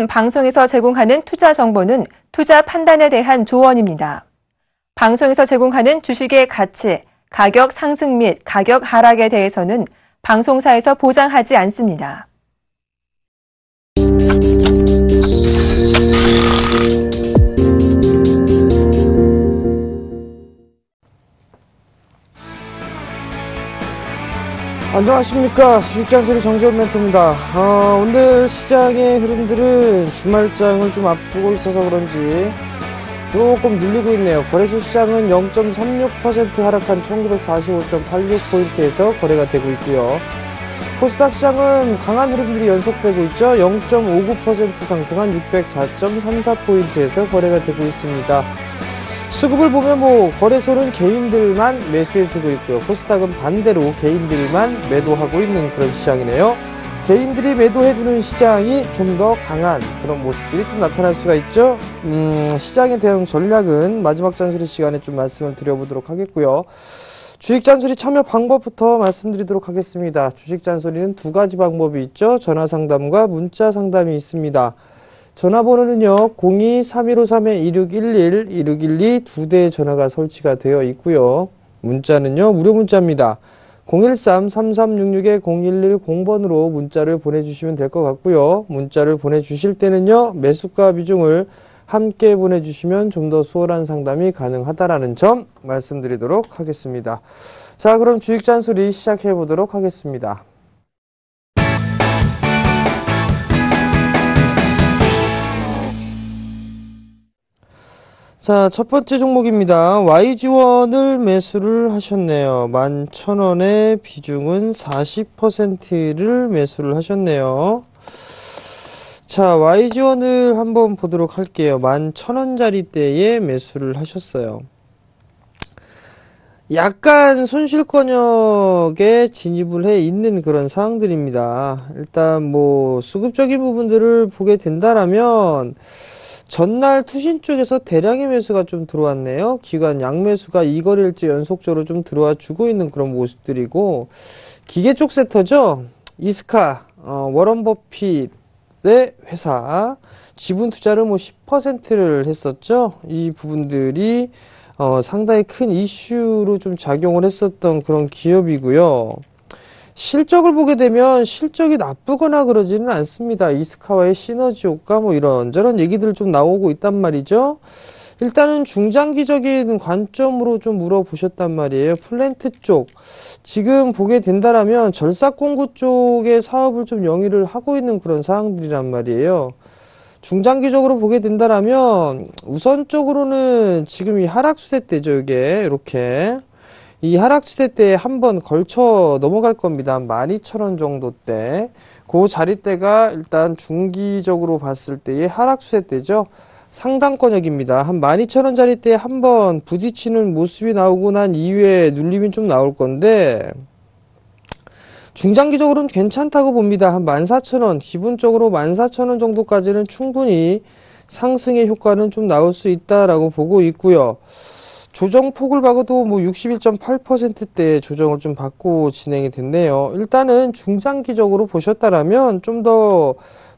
지금 방송에서 제공하는 투자 정보는 투자 판단에 대한 조언입니다. 방송에서 제공하는 주식의 가치, 가격 상승 및 가격 하락에 대해서는 방송사에서 보장하지 않습니다. 안녕하십니까. 주식잔소리 정재훈 멘토입니다. 오늘 시장의 흐름들은 주말장을 좀 앞두고 있어서 그런지 조금 눌리고 있네요. 거래소 시장은 0.36% 하락한 1945.86포인트에서 거래가 되고 있고요. 코스닥 시장은 강한 흐름들이 연속되고 있죠. 0.59% 상승한 604.34포인트에서 거래가 되고 있습니다. 수급을 보면 거래소는 개인들만 매수해주고 있고요. 코스닥은 반대로 개인들만 매도하고 있는 그런 시장이네요. 개인들이 매도해주는 시장이 좀 더 강한 그런 모습들이 좀 나타날 수가 있죠. 시장의 대응 전략은 마지막 잔소리 시간에 좀 말씀을 드려보도록 하겠고요. 주식 잔소리 참여 방법부터 말씀드리도록 하겠습니다. 주식 잔소리는 두 가지 방법이 있죠. 전화 상담과 문자 상담이 있습니다. 전화번호는요 02-3153-2611, 2612 두 대의 전화가 설치가 되어 있고요. 문자는요 무료 문자입니다. 013-3366-0110번으로 문자를 보내주시면 될 것 같고요. 문자를 보내주실 때는요 매수가 비중을 함께 보내주시면 좀 더 수월한 상담이 가능하다라는 점 말씀드리도록 하겠습니다. 자, 그럼 주식 잔소리 시작해 보도록 하겠습니다. 자, 첫 번째 종목입니다. YG원을 매수를 하셨네요. 11,000원의 비중은 40%를 매수를 하셨네요. 자, YG원을 한번 보도록 할게요. 11,000원짜리대에 매수를 하셨어요. 약간 손실권역에 진입을 해 있는 그런 상황들입니다. 일단 수급적인 부분들을 보게 된다라면 전날 투신 쪽에서 대량의 매수가 좀 들어왔네요. 기관 양매수가 2거래일째 연속적으로 좀 들어와 주고 있는 그런 모습들이고, 기계 쪽 섹터죠. 이스카, 워런 버핏의 회사 지분 투자를 10%를 했었죠. 이 부분들이 상당히 큰 이슈로 좀 작용을 했었던 그런 기업이고요. 실적을 보게 되면 실적이 나쁘거나 그러지는 않습니다. 이스카와의 시너지 효과 이런저런 얘기들 좀 나오고 있단 말이죠. 일단은 중장기적인 관점으로 좀 물어보셨단 말이에요. 플랜트 쪽 지금 보게 된다라면 절삭 공구 쪽의 사업을 좀 영위를 하고 있는 그런 사항들이란 말이에요. 중장기적으로 보게 된다라면 우선적으로는 지금 이 하락추세 때죠. 이게 이렇게 이 하락추세 때에 한번 걸쳐 넘어갈 겁니다. 12,000원 정도 때. 그 자리대가 일단 중기적으로 봤을 때의 하락추세 때죠. 상단권역입니다. 한 12,000원짜리 때 한번 부딪히는 모습이 나오고 난 이후에 눌림이 좀 나올 건데, 중장기적으로는 괜찮다고 봅니다. 한 14,000원, 기본적으로 14,000원 정도까지는 충분히 상승의 효과는 좀 나올 수 있다라고 보고 있고요. 조정폭을 봐도 61.8%대 조정을 좀 받고 진행이 됐네요. 일단은 중장기적으로 보셨다라면 좀 더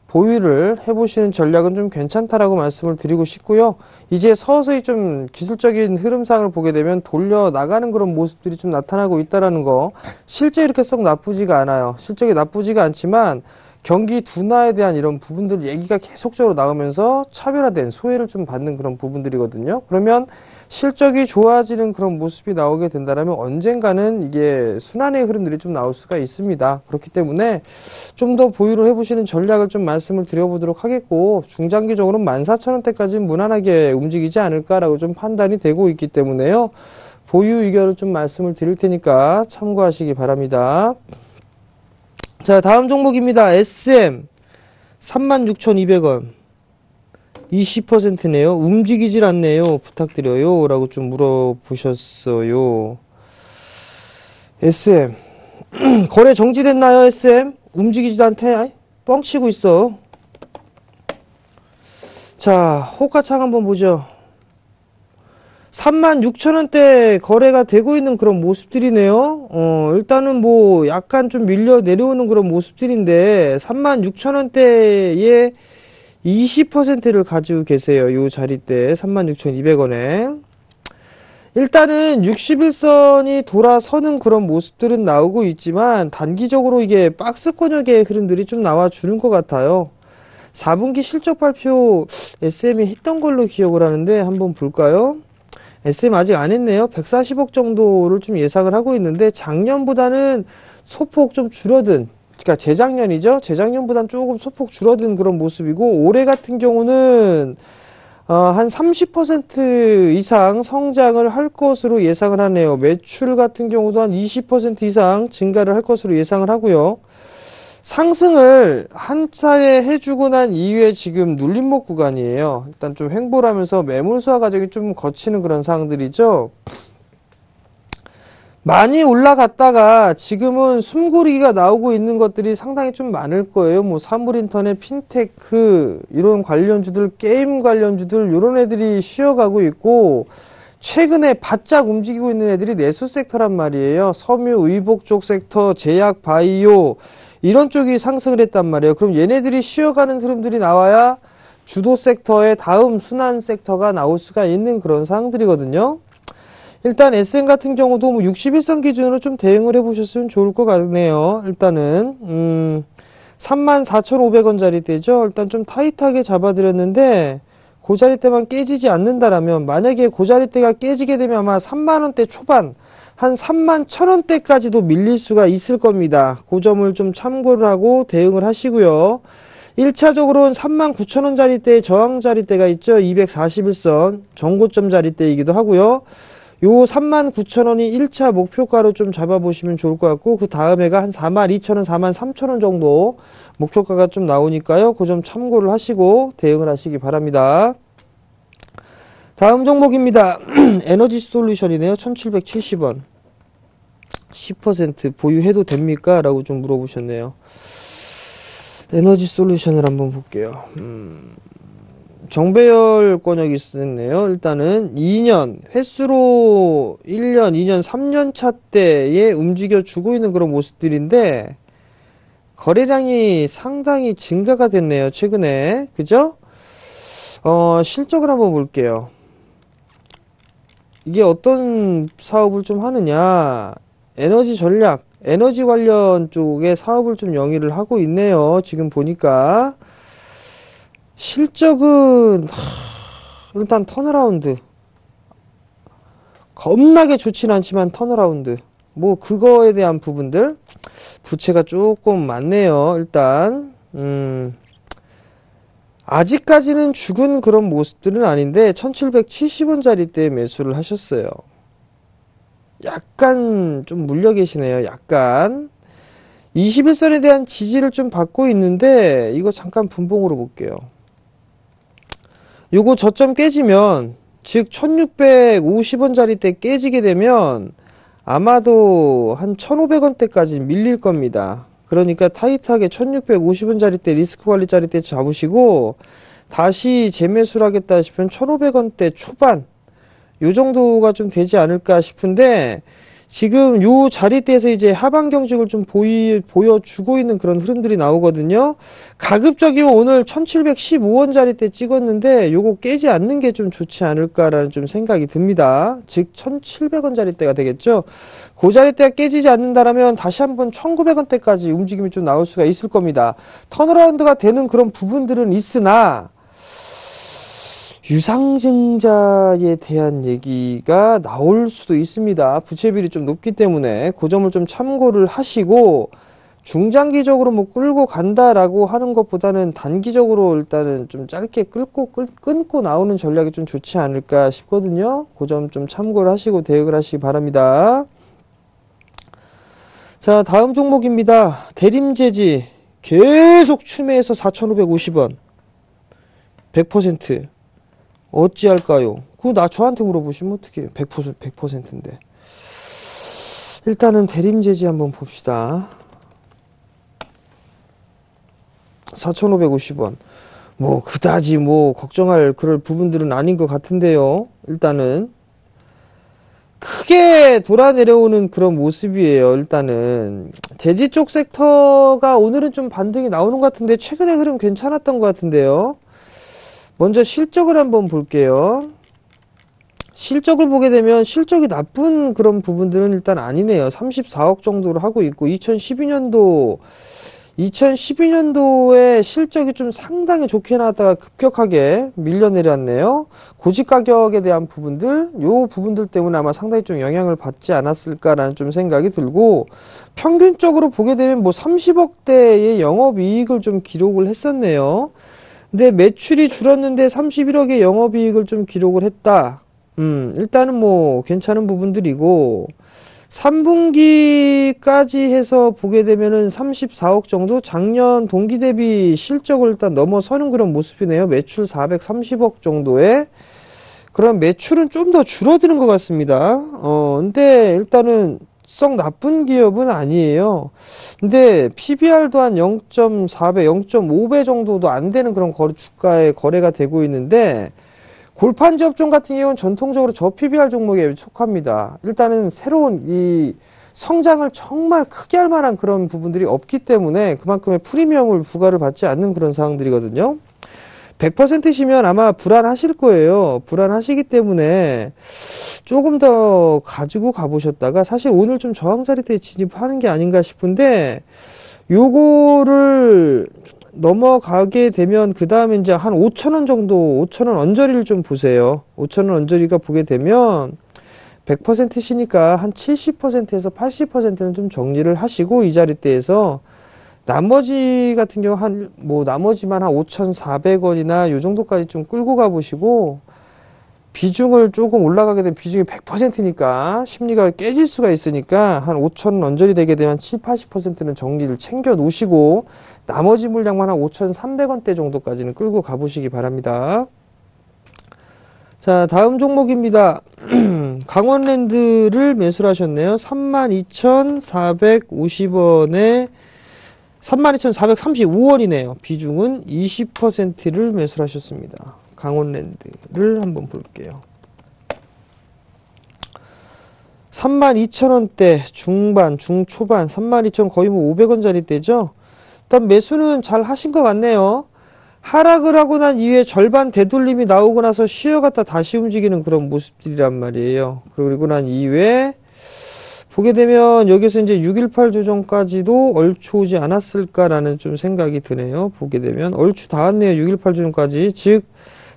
보유를 해보시는 전략은 좀 괜찮다라고 말씀을 드리고 싶고요. 이제 서서히 좀 기술적인 흐름상을 보게 되면 돌려 나가는 그런 모습들이 좀 나타나고 있다라는 거, 실제 이렇게 썩 나쁘지가 않아요. 실적이 나쁘지가 않지만 경기 둔화에 대한 이런 부분들 얘기가 계속적으로 나오면서 차별화된 소외를 좀 받는 그런 부분들이거든요. 그러면 실적이 좋아지는 그런 모습이 나오게 된다면 언젠가는 이게 순환의 흐름들이 좀 나올 수가 있습니다. 그렇기 때문에 좀 더 보유를 해보시는 전략을 좀 말씀을 드려보도록 하겠고, 중장기적으로는 14,000원대까지는 무난하게 움직이지 않을까라고 좀 판단이 되고 있기 때문에요. 보유 의견을 좀 말씀을 드릴 테니까 참고하시기 바랍니다. 자, 다음 종목입니다. SM 36,200원 20%네요. 움직이질 않네요. 부탁드려요 라고 좀 물어보셨어요. SM 거래 정지됐나요? SM 움직이지도 않대. 뻥치고 있어. 자, 호가창 한번 보죠. 36,000원대 거래가 되고 있는 그런 모습들이네요. 일단은 약간 좀 밀려 내려오는 그런 모습들인데 36,000원대에 20%를 가지고 계세요. 요 자리대 36,200원에. 일단은 61선이 돌아서는 그런 모습들은 나오고 있지만 단기적으로 이게 박스권역의 흐름들이 좀 나와주는 것 같아요. 4분기 실적 발표 SM이 했던 걸로 기억을 하는데 한번 볼까요? SM 아직 안 했네요. 140억 정도를 좀 예상을 하고 있는데 작년보다는 소폭 좀 줄어든, 그러니까 재작년이죠. 재작년보다는 조금 소폭 줄어든 그런 모습이고 올해 같은 경우는 한 30% 이상 성장을 할 것으로 예상을 하네요. 매출 같은 경우도 한 20% 이상 증가를 할 것으로 예상을 하고요. 상승을 한 차례 해주고 난 이후에 지금 눌림목 구간이에요. 일단 좀 횡보를 하면서 매물 소화 과정이 좀 거치는 그런 상황들이죠. 많이 올라갔다가 지금은 숨고르기가 나오고 있는 것들이 상당히 좀 많을 거예요. 뭐 사물인터넷, 핀테크 이런 관련주들, 게임 관련주들 이런 애들이 쉬어가고 있고 최근에 바짝 움직이고 있는 애들이 내수 섹터란 말이에요. 섬유, 의복 쪽 섹터, 제약, 바이오 이런 쪽이 상승을 했단 말이에요. 그럼 얘네들이 쉬어가는 흐름들이 나와야 주도 섹터의 다음 순환 섹터가 나올 수가 있는 그런 상황들이거든요. 일단 SM 같은 경우도 뭐 61선 기준으로 좀 대응을 해보셨으면 좋을 것 같네요. 일단은 34,500원 자리대죠. 일단 좀 타이트하게 잡아드렸는데 그 자리대만 깨지지 않는다라면, 만약에 그 자리대가 깨지게 되면 아마 3만원대 초반 한 31,000원대까지도 밀릴 수가 있을 겁니다. 그 점을 좀 참고를 하고 대응을 하시고요. 1차적으로는 39,000원 자리대의 저항 자리대가 있죠. 241선 정고점 자리대이기도 하고요. 요 39,000원이 1차 목표가로 좀 잡아보시면 좋을 것 같고, 그 다음에가 한 42,000원, 43,000원 정도 목표가가 좀 나오니까요. 그 점 참고를 하시고 대응을 하시기 바랍니다. 다음 종목입니다. 에너지 솔루션이네요. 1770원. 10% 보유해도 됩니까? 라고 좀 물어보셨네요. 에너지 솔루션을 한번 볼게요. 정배열 권역이 있었네요. 일단은 2년, 횟수로 1년, 2년, 3년 차 때에 움직여주고 있는 그런 모습들인데, 거래량이 상당히 증가가 됐네요. 최근에. 그죠? 실적을 한번 볼게요. 이게 어떤 사업을 좀 하느냐. 에너지 전략, 에너지 관련 쪽에 사업을 좀 영위를 하고 있네요. 지금 보니까. 실적은 일단 턴어라운드 겁나게 좋진 않지만 턴어라운드 뭐 그거에 대한 부분들 부채가 조금 많네요. 일단 아직까지는 죽은 그런 모습들은 아닌데 1770원짜리대 매수를 하셨어요. 약간 좀 물려 계시네요. 약간 21선에 대한 지지를 좀 받고 있는데 이거 잠깐 분봉으로 볼게요. 요거 저점 깨지면, 즉 1650원짜리대 깨지게 되면 아마도 한 1500원대까지 밀릴 겁니다. 그러니까 타이트하게 1650원짜리대 리스크관리짜리대 잡으시고 다시 재매수를 하겠다 싶으면 1500원대 초반 요 정도가 좀 되지 않을까 싶은데, 지금 요 자리대에서 이제 하방 경직을 좀 보여주고 있는 그런 흐름들이 나오거든요. 가급적이면 오늘 1715원 자리대 찍었는데 요거 깨지 않는 게 좀 좋지 않을까라는 좀 생각이 듭니다. 즉 1700원 자리대가 되겠죠. 그 자리대가 깨지지 않는다라면 다시 한번 1900원대까지 움직임이 좀 나올 수가 있을 겁니다. 턴어라운드가 되는 그런 부분들은 있으나 유상증자에 대한 얘기가 나올 수도 있습니다. 부채비율이 좀 높기 때문에 그 점을 좀 참고를 하시고, 중장기적으로 뭐 끌고 간다라고 하는 것보다는 단기적으로 일단은 좀 짧게 끊고 나오는 전략이 좀 좋지 않을까 싶거든요. 그 점 좀 참고를 하시고 대응을 하시기 바랍니다. 자, 다음 종목입니다. 대림제지 계속 추매해서 4,550원 100%. 어찌할까요? 그거 저한테 물어보시면 어떡해요? 100%인데. 일단은 대림제지 한번 봅시다. 4,550원. 뭐 그다지 뭐 걱정할 그럴 부분들은 아닌 것 같은데요. 일단은 크게 돌아 내려오는 그런 모습이에요. 일단은 제지 쪽 섹터가 오늘은 좀 반등이 나오는 것 같은데 최근에 흐름 괜찮았던 것 같은데요. 먼저 실적을 한번 볼게요. 실적을 보게 되면 실적이 나쁜 그런 부분들은 일단 아니네요. 34억 정도를 하고 있고 2012년도에 실적이 좀 상당히 좋게 나왔다가 급격하게 밀려 내렸네요. 고지 가격에 대한 부분들, 요 부분들 때문에 아마 상당히 좀 영향을 받지 않았을까라는 좀 생각이 들고, 평균적으로 보게 되면 뭐 30억대의 영업이익을 좀 기록을 했었네요. 근데 매출이 줄었는데 31억의 영업이익을 좀 기록을 했다. 일단은 뭐 괜찮은 부분들이고, 3분기까지 해서 보게 되면은 34억 정도 작년 동기 대비 실적을 일단 넘어서는 그런 모습이네요. 매출 430억 정도에. 그럼 매출은 좀 더 줄어드는 것 같습니다. 근데 일단은 썩 나쁜 기업은 아니에요. 근데 PBR도 한 0.4배, 0.5배 정도도 안 되는 그런 주가의 거래가 되고 있는데, 골판지 업종 같은 경우는 전통적으로 저PBR 종목에 속합니다. 일단은 새로운 이 성장을 정말 크게 할 만한 그런 부분들이 없기 때문에 그만큼의 프리미엄을 부과를 받지 않는 그런 상황들이거든요. 100%시면 아마 불안하실 거예요. 불안하시기 때문에 조금 더 가지고 가보셨다가, 사실 오늘 좀 저항 자리대에 진입하는 게 아닌가 싶은데, 요거를 넘어가게 되면 그 다음에 이제 한 5,000원 정도, 5,000원 언저리를 좀 보세요. 5,000원 언저리가 보게 되면 100%시니까 한 70%에서 80%는 좀 정리를 하시고, 이 자리대에서 나머지 같은 경우 나머지만 한 5,400원이나 요 정도까지 좀 끌고 가보시고, 비중을 조금 올라가게 되면 비중이 100%니까 심리가 깨질 수가 있으니까 한 5,000원 언저리 되게 되면 7, 80%는 정리를 챙겨 놓으시고, 나머지 물량만 한 5,300원대 정도까지는 끌고 가보시기 바랍니다. 자, 다음 종목입니다. 강원랜드를 매수를 하셨네요. 32,450원에 32,435원이네요. 비중은 20%를 매수를 하셨습니다. 강원랜드를 한번 볼게요. 32,000원대 중반, 중초반, 32,000 거의 뭐 500원짜리대죠. 일단 매수는 잘 하신 것 같네요. 하락을 하고 난 이후에 절반 되돌림이 나오고 나서 쉬어갔다 다시 움직이는 그런 모습들이란 말이에요. 그리고 난 이후에 보게 되면 여기서 이제 618 조정까지도 얼추 오지 않았을까라는 좀 생각이 드네요. 보게 되면 얼추 다 왔네요. 618 조정까지. 즉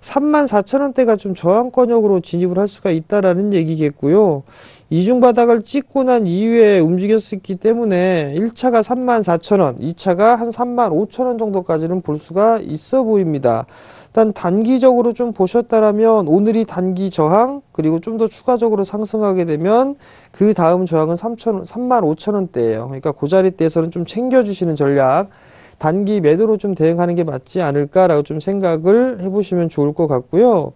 34,000원대가 좀 저항권역으로 진입을 할 수가 있다라는 얘기겠고요. 이중 바닥을 찍고 난 이후에 움직였었기 때문에 1차가 34,000원, 2차가 한 35,000원 정도까지는 볼 수가 있어 보입니다. 일단 단기적으로 좀 보셨다라면 오늘이 단기 저항, 그리고 좀 더 추가적으로 상승하게 되면 그 다음 저항은 35,000원대예요. 그러니까 그 자리대에서는 좀 챙겨주시는 전략, 단기 매도로 좀 대응하는 게 맞지 않을까라고 좀 생각을 해보시면 좋을 것 같고요.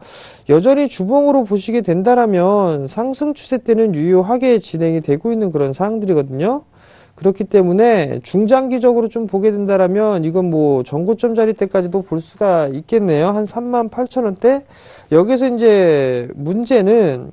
여전히 주봉으로 보시게 된다라면 상승 추세 때는 유효하게 진행이 되고 있는 그런 사항들이거든요. 그렇기 때문에 중장기적으로 좀 보게 된다라면 이건 뭐 전고점 자리 때까지도 볼 수가 있겠네요. 한 38,000원대. 여기서 이제 문제는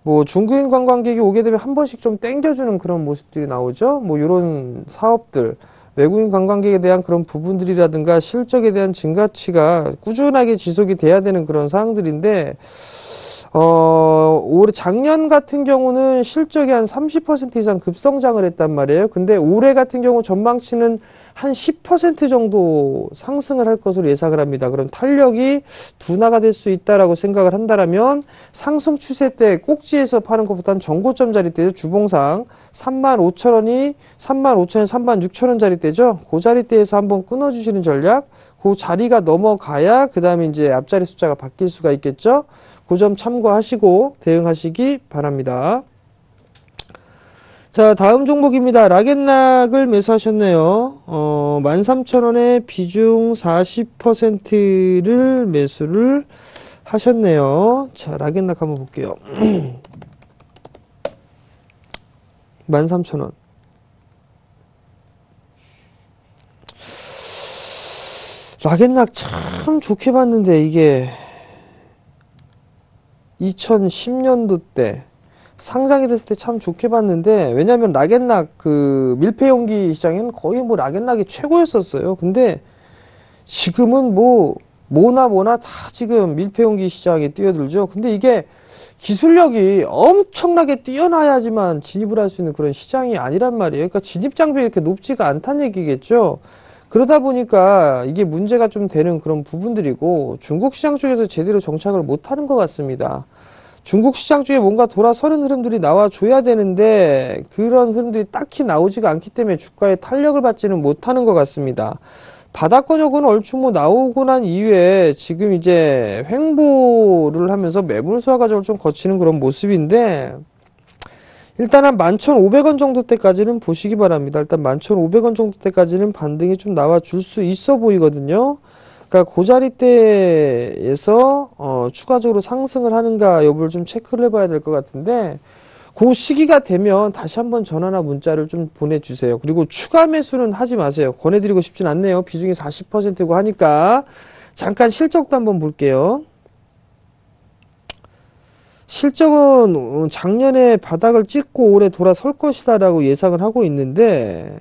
뭐 중국인 관광객이 오게 되면 한 번씩 좀 땡겨주는 그런 모습들이 나오죠. 뭐 이런 사업들, 외국인 관광객에 대한 그런 부분들이라든가 실적에 대한 증가치가 꾸준하게 지속이 돼야 되는 그런 사항들인데, 올해 작년 같은 경우는 실적이 한 30% 이상 급성장을 했단 말이에요. 근데 올해 같은 경우 전망치는 한 10% 정도 상승을 할 것으로 예상을 합니다. 그럼 탄력이 둔화가 될 수 있다라고 생각을 한다라면 상승 추세 때 꼭지에서 파는 것보다는 전고점 자리대죠. 주봉상 35,000원이 35,000원, 36,000원 자리대죠. 그 자리대에서 한번 끊어주시는 전략, 그 자리가 넘어가야 그 다음에 이제 앞자리 숫자가 바뀔 수가 있겠죠. 그 점 참고하시고 대응하시기 바랍니다. 자, 다음 종목입니다. 락앤락을 매수하셨네요. 13,000원에 비중 40%를 매수를 하셨네요. 자, 락앤락 한번 볼게요. 13,000원. 락앤락 참 좋게 봤는데 이게 2010년도 때 상장이 됐을 때 참 좋게 봤는데, 왜냐면 락앤락 그 밀폐용기 시장에는 거의 뭐 락앤락이 최고였었어요. 근데 지금은 뭐 뭐나 다 지금 밀폐용기 시장에 뛰어들죠. 근데 이게 기술력이 엄청나게 뛰어나야지만 진입을 할 수 있는 그런 시장이 아니란 말이에요. 그러니까 진입장벽이 이렇게 높지가 않다는 얘기겠죠. 그러다 보니까 이게 문제가 좀 되는 그런 부분들이고, 중국 시장 쪽에서 제대로 정착을 못하는 것 같습니다. 중국 시장 쪽에 뭔가 돌아서는 흐름들이 나와줘야 되는데 그런 흐름들이 딱히 나오지가 않기 때문에 주가에 탄력을 받지는 못하는 것 같습니다. 바닥권역은 얼추 뭐 나오고 난 이후에 지금 이제 횡보를 하면서 매물수화 과정을 좀 거치는 그런 모습인데, 일단 한 11,500원 정도 때까지는 보시기 바랍니다. 일단 11,500원 정도 때까지는 반등이 좀 나와줄 수 있어 보이거든요. 그러니까 그 자리대에서 추가적으로 상승을 하는가 여부를 좀 체크를 해봐야 될 것 같은데, 그 시기가 되면 다시 한번 전화나 문자를 좀 보내주세요. 그리고 추가 매수는 하지 마세요. 권해드리고 싶진 않네요. 비중이 40%고 하니까. 잠깐 실적도 한번 볼게요. 실적은 작년에 바닥을 찍고 올해 돌아설 것이다라고 예상을 하고 있는데,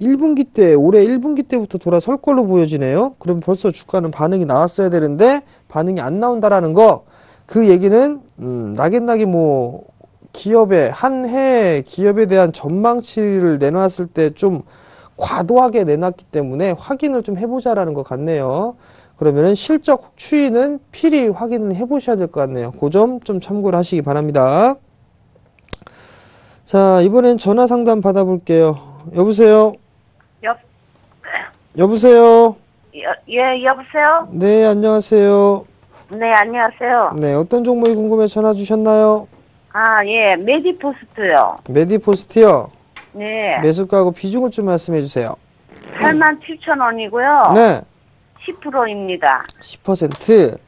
1분기 때, 올해 1분기 때부터 돌아설 걸로 보여지네요. 그럼 벌써 주가는 반응이 나왔어야 되는데 반응이 안 나온다라는 거, 그 얘기는 낙연낙이 뭐 기업의 한 해 기업에 대한 전망치를 내놨을 때 좀 과도하게 내놨기 때문에 확인을 좀 해보자라는 것 같네요. 그러면은 실적 추이는 필히 확인을 해보셔야 될 것 같네요. 그 점 좀 참고를 하시기 바랍니다. 자, 이번엔 전화 상담 받아볼게요. 여보세요? 여보세요? 예, 여보세요? 네, 안녕하세요. 네, 안녕하세요. 네, 어떤 종목이 궁금해 전화 주셨나요? 아, 예, 메디포스트요. 메디포스트요? 네. 매수가하고 비중을 좀 말씀해 주세요. 87,000원이고요. 네. 10%입니다. 10%.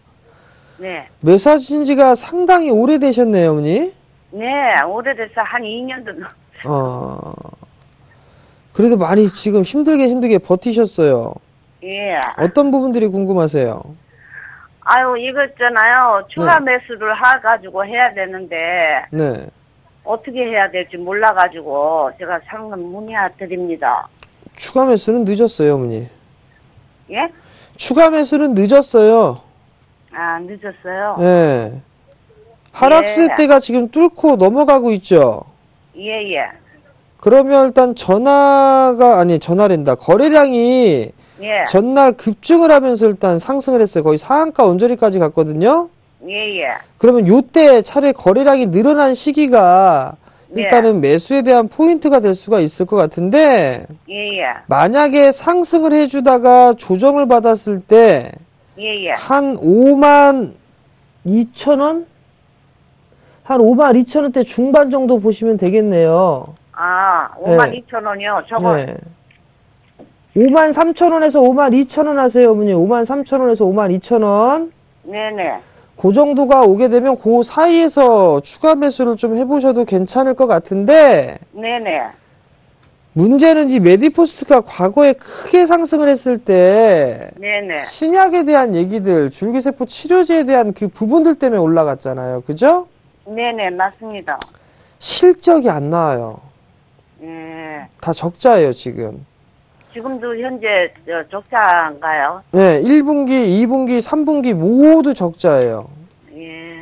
네. 매수하신 지가 상당히 오래되셨네요, 어머니. 네, 오래돼서 한 2년도. 그래도 많이 지금 힘들게 버티셨어요. 예. 어떤 부분들이 궁금하세요? 아유, 이거 있잖아요. 추가 매수를 해가지고 해야 되는데, 네. 어떻게 해야 될지 몰라가지고, 제가 상담 문의 드립니다. 추가 매수는 늦었어요, 어머니. 예? 추가 매수는 늦었어요. 아, 늦었어요? 네. 하락세 예. 때가 지금 뚫고 넘어가고 있죠. 예, 예. 그러면 일단 전화랜다. 거래량이 예. 전날 급증을 하면서 일단 상승을 했어요. 거의 상한가 언저리까지 갔거든요. 예, 예. 그러면 요때 차례 거래량이 늘어난 시기가 일단은 매수에 대한 포인트가 될 수가 있을 것 같은데, 예, 예. 만약에 상승을 해주다가 조정을 받았을 때, 예, 예. 한 52,000원? 한 52,000원대 중반 정도 보시면 되겠네요. 아, 52,000원이요? 저거. 네. 53,000원에서 52,000원 하세요, 어머니. 53,000원에서 52,000원. 네네. 그 정도가 오게 되면 그 사이에서 추가 매수를 좀 해보셔도 괜찮을 것 같은데, 네네. 문제는 이 메디포스트가 과거에 크게 상승을 했을 때 네네. 신약에 대한 얘기들, 줄기세포 치료제에 대한 그 부분들 때문에 올라갔잖아요. 그죠? 네네, 맞습니다. 실적이 안 나와요. 예. 다 적자예요, 지금. 지금도 현재 적자인가요? 네, 1분기, 2분기, 3분기 모두 적자예요. 예.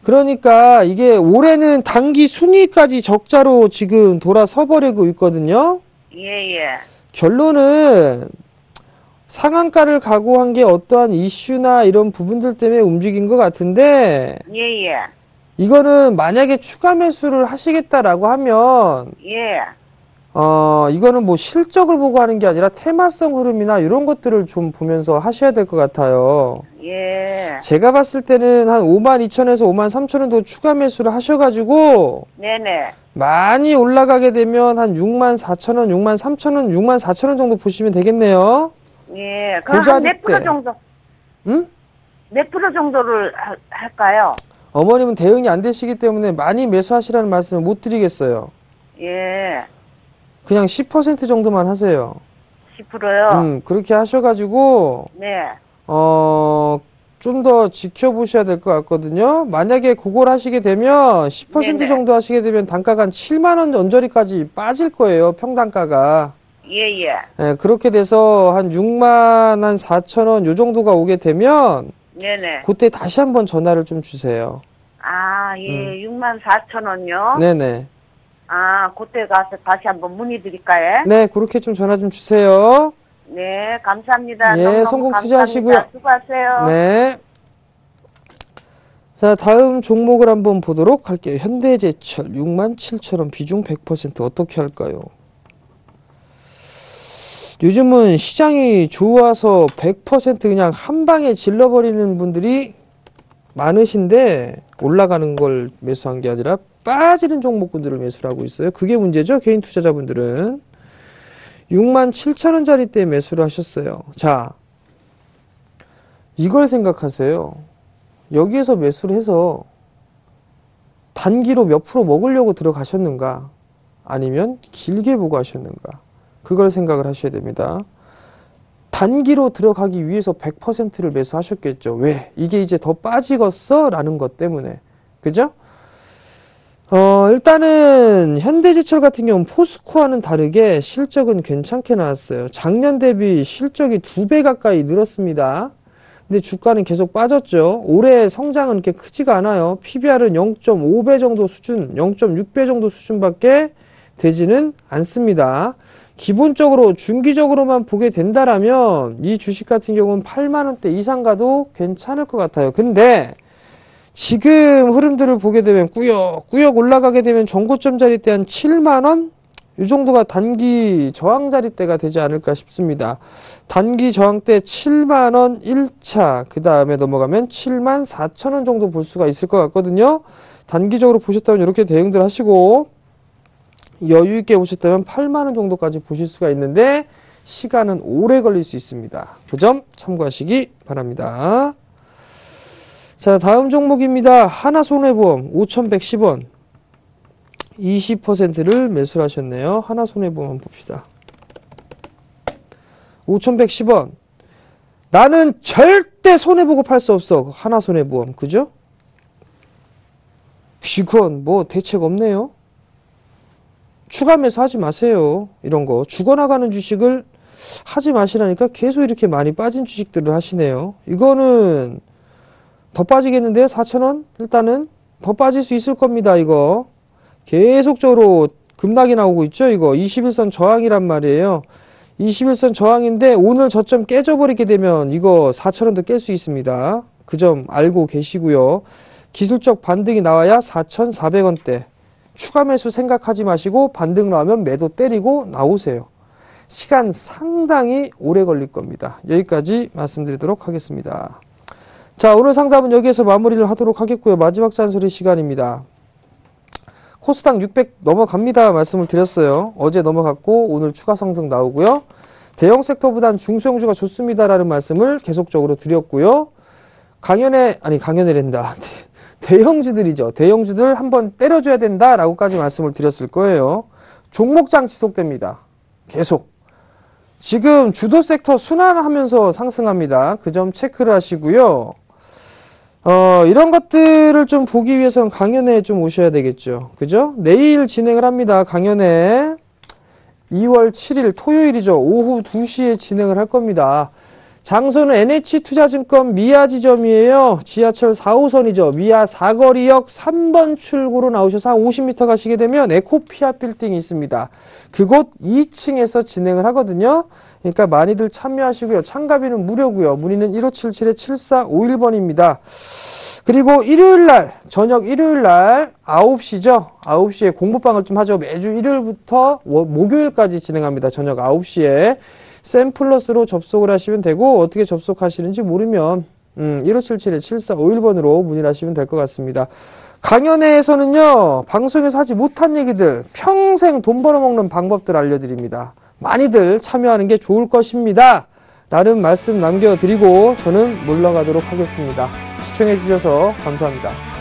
그러니까 이게 올해는 단기 순이익까지 적자로 지금 돌아서 버리고 있거든요. 예예. 결론은 상한가를 각오한 게 어떠한 이슈나 이런 부분들 때문에 움직인 것 같은데, 예예. 이거는 만약에 추가 매수를 하시겠다라고 하면 예. 이거는 뭐 실적을 보고 하는 게 아니라 테마성 흐름이나 이런 것들을 좀 보면서 하셔야 될 것 같아요. 예. 제가 봤을 때는 한 52,000원에서 53,000원 도 추가 매수를 하셔가지고 네네. 많이 올라가게 되면 한 64,000원, 63,000원, 64,000원 정도 보시면 되겠네요. 예. 그 그럼 자리 몇 프로 때. 정도? 응? 몇 프로 정도를 할까요? 어머님은 대응이 안 되시기 때문에 많이 매수하시라는 말씀을 못 드리겠어요. 예. 그냥 10% 정도만 하세요. 10%요? 그렇게 하셔가지고, 네. 좀 더 지켜보셔야 될 것 같거든요. 만약에 그걸 하시게 되면 10% 네네. 정도 하시게 되면 단가가 한 7만원 언저리까지 빠질 거예요. 평단가가. 예, 예. 예, 그렇게 돼서 한 6만 한 4천 원 요 정도가 오게 되면 네네. 그때 다시 한번 전화를 좀 주세요. 아, 예, 64,000원요? 네네. 아, 그때 가서 다시 한번 문의드릴까요? 네, 그렇게 좀 전화 좀 주세요. 네, 감사합니다. 예, 너무너무 성공 감사합니다. 투자하시고요. 수고하세요. 네. 자, 다음 종목을 한번 보도록 할게요. 현대제철 67,000원 비중 100% 어떻게 할까요? 요즘은 시장이 좋아서 100% 그냥 한 방에 질러버리는 분들이 많으신데 올라가는 걸 매수한 게 아니라 빠지는 종목군들을 매수를 하고 있어요. 그게 문제죠. 개인 투자자분들은. 67,000원짜리 때 매수를 하셨어요. 자, 이걸 생각하세요. 여기에서 매수를 해서 단기로 몇 프로 먹으려고 들어가셨는가? 아니면 길게 보고 하셨는가? 그걸 생각을 하셔야 됩니다. 단기로 들어가기 위해서 100%를 매수하셨겠죠. 왜? 이게 이제 더 빠지겠어? 라는 것 때문에. 그죠? 일단은 현대제철 같은 경우는 포스코와는 다르게 실적은 괜찮게 나왔어요. 작년 대비 실적이 2배 가까이 늘었습니다. 근데 주가는 계속 빠졌죠. 올해 성장은 그렇게 크지가 않아요. PBR은 0.5배 정도 수준, 0.6배 정도 수준밖에 되지는 않습니다. 기본적으로 중기적으로만 보게 된다라면 이 주식 같은 경우는 8만 원대 이상 가도 괜찮을 것 같아요. 근데 지금 흐름들을 보게 되면 꾸역꾸역 올라가게 되면 전고점 자리대 한 7만 원? 이 정도가 단기 저항 자리대가 되지 않을까 싶습니다. 단기 저항대 7만 원 1차, 그 다음에 넘어가면 7만 4천 원 정도 볼 수가 있을 것 같거든요. 단기적으로 보셨다면 이렇게 대응들 하시고 여유 있게 보셨다면 8만 원 정도까지 보실 수가 있는데 시간은 오래 걸릴 수 있습니다. 그 점 참고하시기 바랍니다. 자, 다음 종목입니다. 하나손해보험 5,110원 20%를 매수를 하셨네요. 하나손해보험 한번 봅시다. 5,110원. 나는 절대 손해보고 팔 수 없어. 하나손해보험. 그죠? 이건 뭐 대책 없네요. 추가 매수하지 마세요. 이런 거. 죽어나가는 주식을 하지 마시라니까 계속 이렇게 많이 빠진 주식들을 하시네요. 이거는 더 빠지겠는데요? 4,000원? 일단은 더 빠질 수 있을 겁니다. 이거. 계속적으로 급락이 나오고 있죠. 이거 21선 저항이란 말이에요. 21선 저항인데 오늘 저점 깨져버리게 되면 이거 4,000원도 깰 수 있습니다. 그 점 알고 계시고요. 기술적 반등이 나와야 4,400원대. 추가 매수 생각하지 마시고 반등 나오면 매도 때리고 나오세요. 시간 상당히 오래 걸릴 겁니다. 여기까지 말씀드리도록 하겠습니다. 자, 오늘 상담은 여기에서 마무리를 하도록 하겠고요. 마지막 잔소리 시간입니다. 코스닥 600 넘어갑니다. 말씀을 드렸어요. 어제 넘어갔고 오늘 추가 상승 나오고요. 대형 섹터보단 중소형주가 좋습니다라는 말씀을 계속적으로 드렸고요. 강연회란다. 대형주들이죠. 대형주들 한번 때려줘야 된다라고까지 말씀을 드렸을 거예요. 종목장 지속됩니다. 계속. 지금 주도 섹터 순환하면서 상승합니다. 그 점 체크를 하시고요. 이런 것들을 좀 보기 위해서는 강연회에 좀 오셔야 되겠죠. 그죠? 내일 진행을 합니다. 강연회 2월 7일 토요일이죠. 오후 2시에 진행을 할 겁니다. 장소는 NH투자증권 미아 지점이에요. 지하철 4호선이죠. 미아 사거리역 3번 출구로 나오셔서 한 50m 가시게 되면 에코피아 빌딩이 있습니다. 그곳 2층에서 진행을 하거든요. 그러니까 많이들 참여하시고요. 참가비는 무료고요. 문의는 1577-7451번입니다. 그리고 일요일날, 저녁 일요일날 9시죠. 9시에 공부방을 좀 하죠. 매주 일요일부터 목요일까지 진행합니다. 저녁 9시에. 샘플러스로 접속을 하시면 되고 어떻게 접속하시는지 모르면 1577-7451번으로 문의를 하시면 될 것 같습니다. 강연회에서는요. 방송에서 하지 못한 얘기들 평생 돈 벌어먹는 방법들 알려드립니다. 많이들 참여하는 게 좋을 것입니다. 라는 말씀 남겨드리고 저는 물러가도록 하겠습니다. 시청해 주셔서 감사합니다.